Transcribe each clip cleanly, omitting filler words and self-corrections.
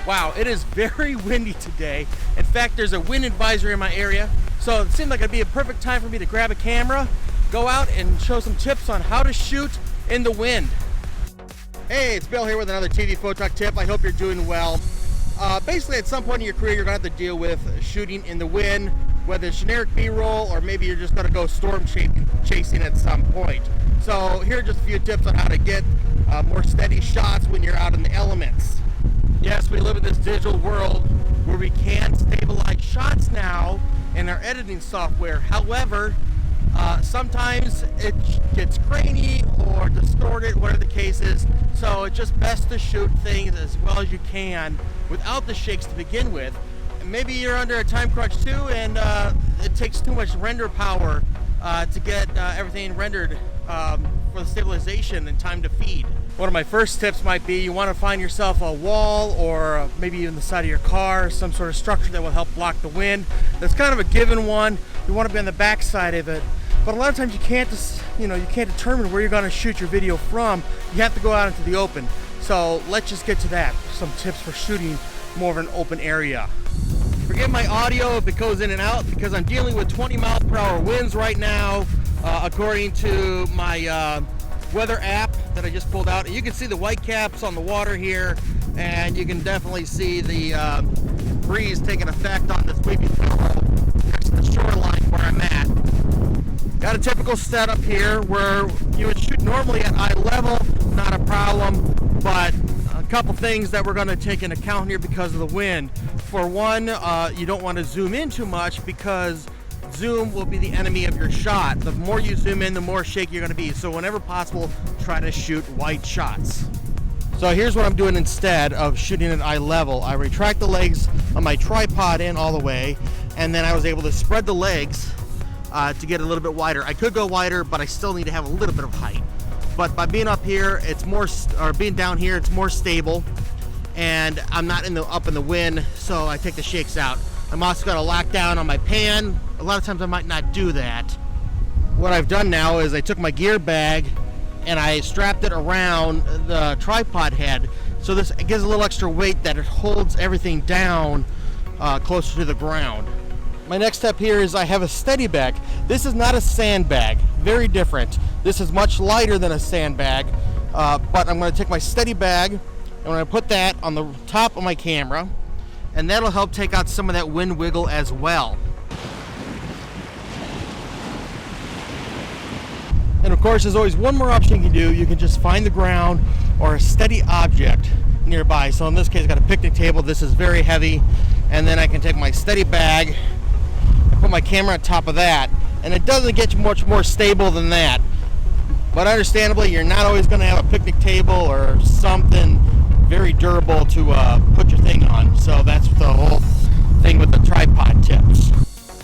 Wow, it is very windy today. In fact, there's a wind advisory in my area, so it seemed like it'd be a perfect time for me to grab a camera, go out and show some tips on how to shoot in the wind. Hey, it's Bill here with another TV Photog tip. I hope you're doing well. Basically, at some point in your career, you're gonna have to deal with shooting in the wind, whether it's generic B-roll or maybe you're just gonna go storm chasing at some point. So here are just a few tips on how to get more steady shots when you're out in the elements. Yes, we live in this digital world where we can stabilize shots now in our editing software. However, sometimes it gets grainy or distorted, whatever the case is. So it's just best to shoot things as well as you can without the shakes to begin with. And maybe you're under a time crunch too, and it takes too much render power to get everything rendered for the stabilization and time to feed. One of my first tips might be you want to find yourself a wall or maybe even the side of your car, some sort of structure that will help block the wind. That's kind of a given one. You want to be on the back side of it. But a lot of times you can't determine where you're going to shoot your video from. You have to go out into the open. So let's just get to that. Some tips for shooting more of an open area. Forget my audio if it goes in and out because I'm dealing with 20-mile-per-hour winds right now, according to my weather app that I just pulled out. You can see the white caps on the water here, and you can definitely see the breeze taking effect on this weeping willow next to the shoreline where I'm at. Got a typical setup here where you would shoot normally at eye level, not a problem, but a couple things that we're going to take into account here because of the wind. For one, you don't want to zoom in too much because zoom will be the enemy of your shot. The more you zoom in, the more shaky you're going to be. So whenever possible, try to shoot wide shots. So here's what I'm doing instead of shooting at eye level. I retract the legs on my tripod in all the way, and then I was able to spread the legs to get a little bit wider. I could go wider, but I still need to have a little bit of height. But by being up here, being down here, it's more stable, and I'm not up in the wind, so I take the shakes out. I'm also going to lock down on my pan. A lot of times I might not do that. What I've done now is I took my gear bag and I strapped it around the tripod head, so this gives a little extra weight that it holds everything down closer to the ground. My next step here is I have a steady bag. This is not a sandbag, very different. This is much lighter than a sandbag, but I'm going to take my steady bag and I'm going to put that on the top of my camera, and that'll help take out some of that wind wiggle as well. And of course, there's always one more option you can do. You can just find the ground or a steady object nearby. So in this case, I got a picnic table. This is very heavy, and then I can take my steady bag, put my camera on top of that, and it doesn't get you much more stable than that. But understandably, you're not always going to have a picnic table or something very durable to put your thing on. So that's the whole thing with the tripod tips.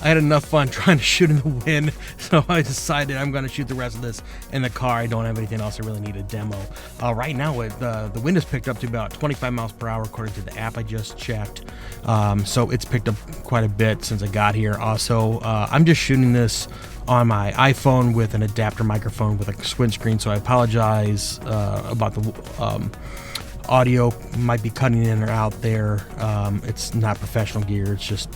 I had enough fun trying to shoot in the wind, so I decided I'm going to shoot the rest of this in the car. I don't have anything else I really need a demo. Right now, the wind has picked up to about 25 miles per hour according to the app I just checked. So it's picked up quite a bit since I got here. Also, I'm just shooting this on my iPhone with an adapter microphone with a squint screen, so I apologize about the audio might be cutting in or out there. It's not professional gear, it's just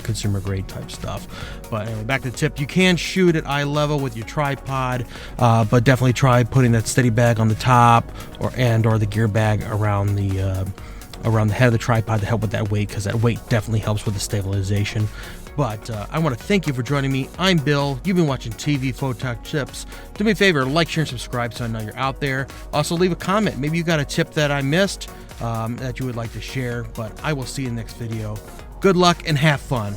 consumer grade type stuff. But anyway, back to the tip. You can shoot at eye level with your tripod, but definitely try putting that steady bag on the top or the gear bag around the head of the tripod to help with that weight, because that weight definitely helps with the stabilization. But I want to thank you for joining me. I'm Bill. You've been watching TV Photog Tips. Do me a favor, like, share, and subscribe so I know you're out there. Also, leave a comment. Maybe you got a tip that I missed that you would like to share, but I will see you in the next video. Good luck and have fun.